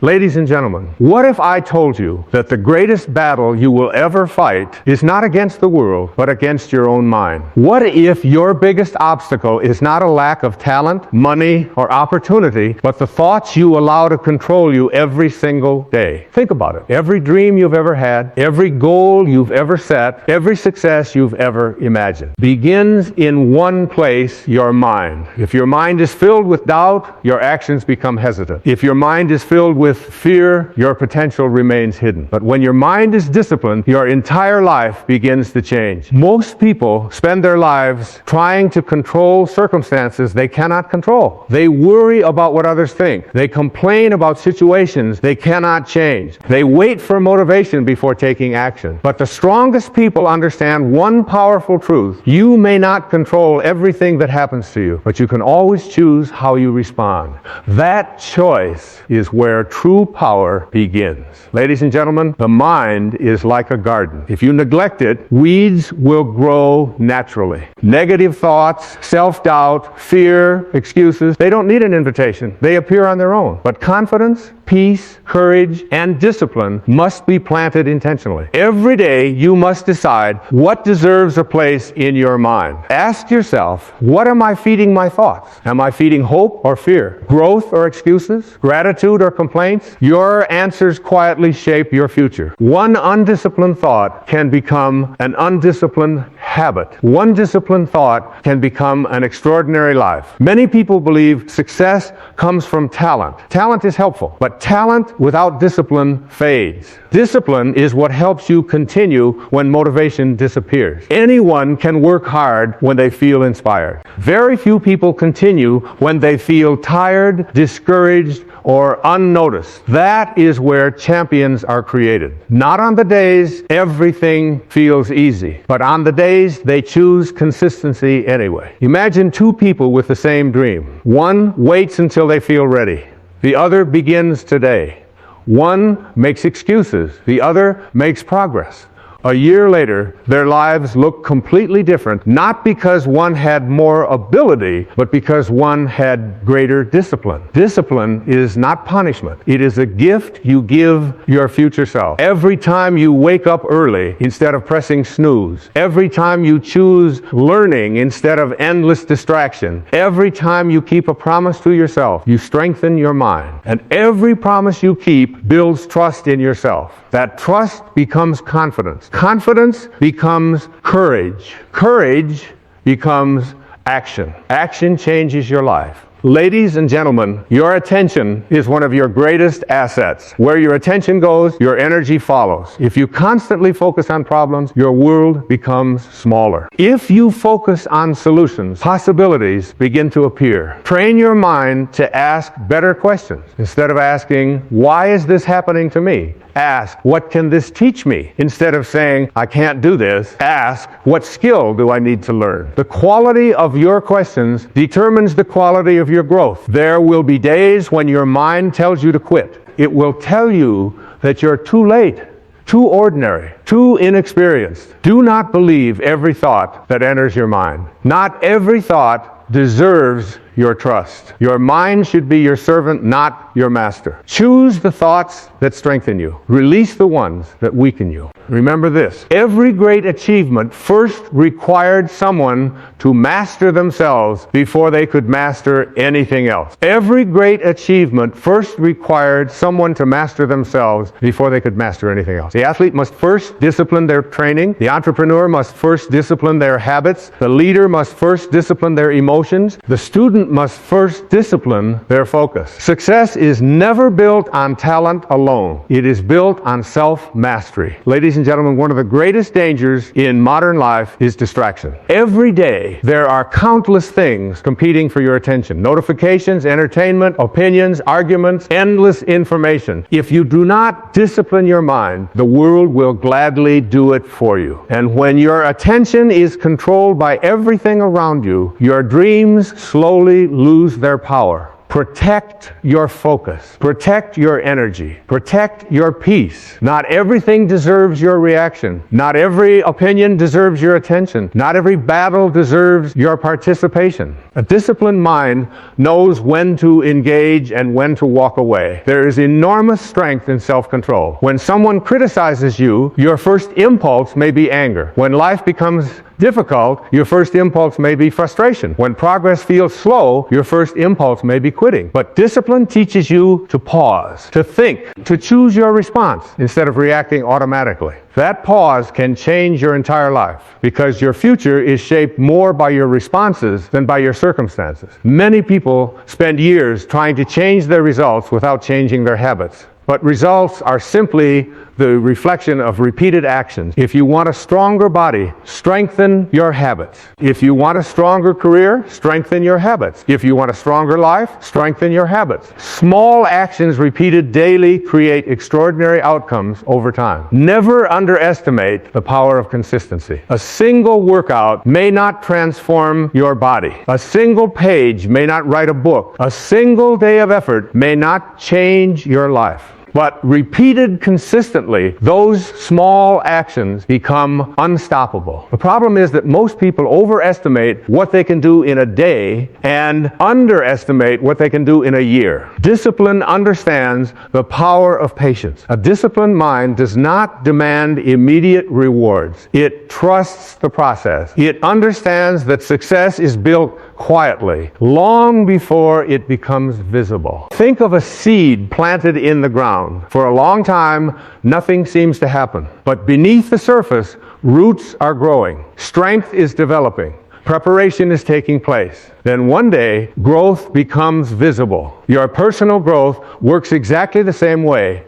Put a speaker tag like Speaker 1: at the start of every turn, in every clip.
Speaker 1: Ladies and gentlemen, what if I told you that the greatest battle you will ever fight is not against the world, but against your own mind? What if your biggest obstacle is not a lack of talent, money, or opportunity, but the thoughts you allow to control you every single day? Think about it. Every dream you've ever had, every goal you've ever set, every success you've ever imagined begins in one place, your mind. If your mind is filled with doubt, your actions become hesitant. If your mind is filled with fear, your potential remains hidden. But when your mind is disciplined, your entire life begins to change. Most people spend their lives trying to control circumstances they cannot control. They worry about what others think. They complain about situations they cannot change. They wait for motivation before taking action. But the strongest people understand one powerful truth. You may not control everything that happens to you, but you can always choose how you respond. That choice is where true power begins. Ladies and gentlemen, the mind is like a garden. If you neglect it, weeds will grow naturally. Negative thoughts, self-doubt, fear, excuses, they don't need an invitation. They appear on their own. But confidence, peace, courage, and discipline must be planted intentionally. Every day you must decide what deserves a place in your mind. Ask yourself, what am I feeding my thoughts? Am I feeding hope or fear? Growth or excuses? Gratitude or complaints? Your answers quietly shape your future. One undisciplined thought can become an undisciplined habit. One disciplined thought can become an extraordinary life. Many people believe success comes from talent. Talent is helpful, but talent without discipline fades. Discipline is what helps you continue when motivation disappears. Anyone can work hard when they feel inspired. Very few people continue when they feel tired, discouraged, or unnoticed. That is where champions are created. Not on the days everything feels easy, but on the days they choose consistency anyway. Imagine two people with the same dream. One waits until they feel ready. The other begins today. One makes excuses. The other makes progress. A year later, their lives look completely different, not because one had more ability, but because one had greater discipline. Discipline is not punishment. It is a gift you give your future self. Every time you wake up early instead of pressing snooze, every time you choose learning instead of endless distraction, every time you keep a promise to yourself, you strengthen your mind. And every promise you keep builds trust in yourself. That trust becomes confidence. Confidence becomes courage. Courage becomes action. Action changes your life. Ladies and gentlemen, your attention is one of your greatest assets. Where your attention goes, your energy follows. If you constantly focus on problems, your world becomes smaller. If you focus on solutions, possibilities begin to appear. Train your mind to ask better questions. Instead of asking, why is this happening to me? Ask, what can this teach me? Instead of saying, I can't do this, ask, what skill do I need to learn? The quality of your questions determines the quality of your growth. There will be days when your mind tells you to quit. It will tell you that you're too late, too ordinary, too inexperienced. Do not believe every thought that enters your mind. Not every thought deserves your trust. Your mind should be your servant, not your master. Choose the thoughts that strengthen you. Release the ones that weaken you. Remember this: every great achievement first required someone to master themselves before they could master anything else. Every great achievement first required someone to master themselves before they could master anything else. The athlete must first discipline their training. The entrepreneur must first discipline their habits. The leader must first discipline their emotions. The student must first discipline their focus. Success is never built on talent alone. It is built on self-mastery. Ladies and gentlemen, one of the greatest dangers in modern life is distraction. Every day, there are countless things competing for your attention. Notifications, entertainment, opinions, arguments, endless information. If you do not discipline your mind, the world will gladly do it for you. And when your attention is controlled by everything around you, your dreams slowly lose their power. Protect your focus. Protect your energy. Protect your peace. Not everything deserves your reaction. Not every opinion deserves your attention. Not every battle deserves your participation. A disciplined mind knows when to engage and when to walk away. There is enormous strength in self-control. When someone criticizes you, your first impulse may be anger. When life becomes difficult, your first impulse may be frustration. When progress feels slow, your first impulse may be quitting. But discipline teaches you to pause, to think, to choose your response instead of reacting automatically. That pause can change your entire life because your future is shaped more by your responses than by your circumstances. Many people spend years trying to change their results without changing their habits. But results are simply the reflection of repeated actions. If you want a stronger body, strengthen your habits. If you want a stronger career, strengthen your habits. If you want a stronger life, strengthen your habits. Small actions repeated daily create extraordinary outcomes over time. Never underestimate the power of consistency. A single workout may not transform your body. A single page may not write a book. A single day of effort may not change your life. But repeated consistently, those small actions become unstoppable. The problem is that most people overestimate what they can do in a day and underestimate what they can do in a year. Discipline understands the power of patience. A disciplined mind does not demand immediate rewards. It trusts the process. It understands that success is built quietly, long before it becomes visible. Think of a seed planted in the ground. For a long time, nothing seems to happen. But beneath the surface, roots are growing. Strength is developing. Preparation is taking place. Then one day, growth becomes visible. Your personal growth works exactly the same way.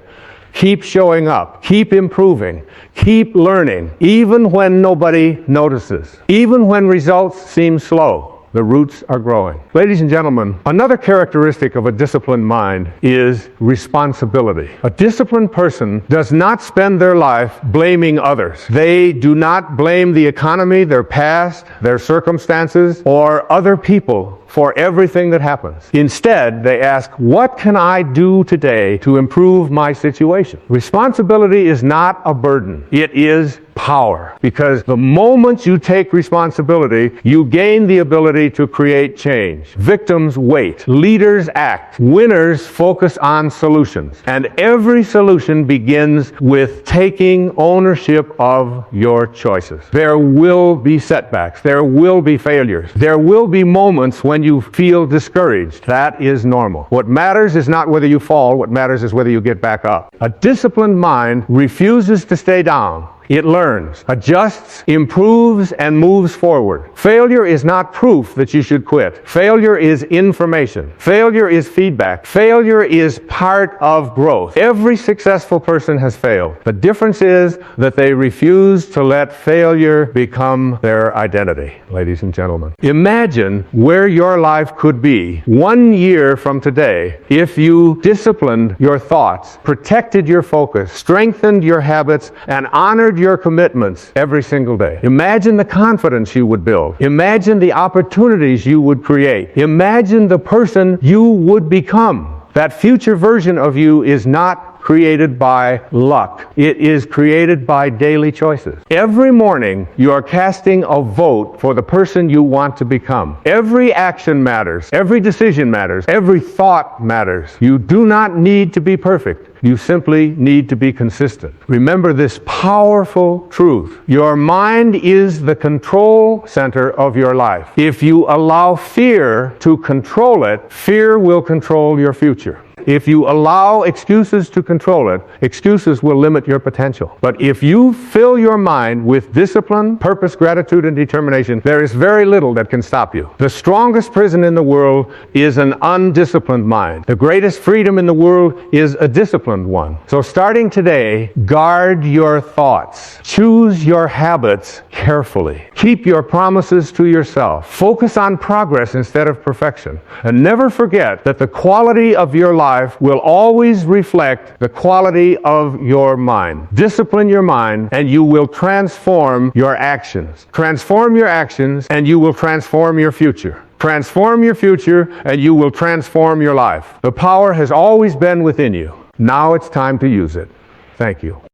Speaker 1: Keep showing up. Keep improving. Keep learning, even when nobody notices. Even when results seem slow. The roots are growing. Ladies and gentlemen, another characteristic of a disciplined mind is responsibility. A disciplined person does not spend their life blaming others. They do not blame the economy, their past, their circumstances, or other people for everything that happens. Instead, they ask, what can I do today to improve my situation? Responsibility is not a burden. It is power. Because the moment you take responsibility, you gain the ability to create change. Victims wait. Leaders act. Winners focus on solutions. And every solution begins with taking ownership of your choices. There will be setbacks. There will be failures. There will be moments when you feel discouraged. That is normal. What matters is not whether you fall. What matters is whether you get back up. A disciplined mind refuses to stay down. It learns, adjusts, improves, and moves forward. Failure is not proof that you should quit. Failure is information. Failure is feedback. Failure is part of growth. Every successful person has failed. The difference is that they refuse to let failure become their identity, ladies and gentlemen. Imagine where your life could be 1 year from today if you disciplined your thoughts, protected your focus, strengthened your habits, and honored your commitments every single day. Imagine the confidence you would build. Imagine the opportunities you would create. Imagine the person you would become. That future version of you is not created by luck. It is created by daily choices. Every morning, you are casting a vote for the person you want to become. Every action matters. Every decision matters. Every thought matters. You do not need to be perfect. You simply need to be consistent. Remember this powerful truth. Your mind is the control center of your life. If you allow fear to control it, fear will control your future. If you allow excuses to control it, excuses will limit your potential. But if you fill your mind with discipline, purpose, gratitude, and determination, there is very little that can stop you. The strongest prison in the world is an undisciplined mind. The greatest freedom in the world is a disciplined one. So starting today, guard your thoughts. Choose your habits carefully. Keep your promises to yourself. Focus on progress instead of perfection. And never forget that the quality of your life will always reflect the quality of your mind. Discipline your mind and you will transform your actions. Transform your actions and you will transform your future. Transform your future and you will transform your life. The power has always been within you. Now it's time to use it. Thank you.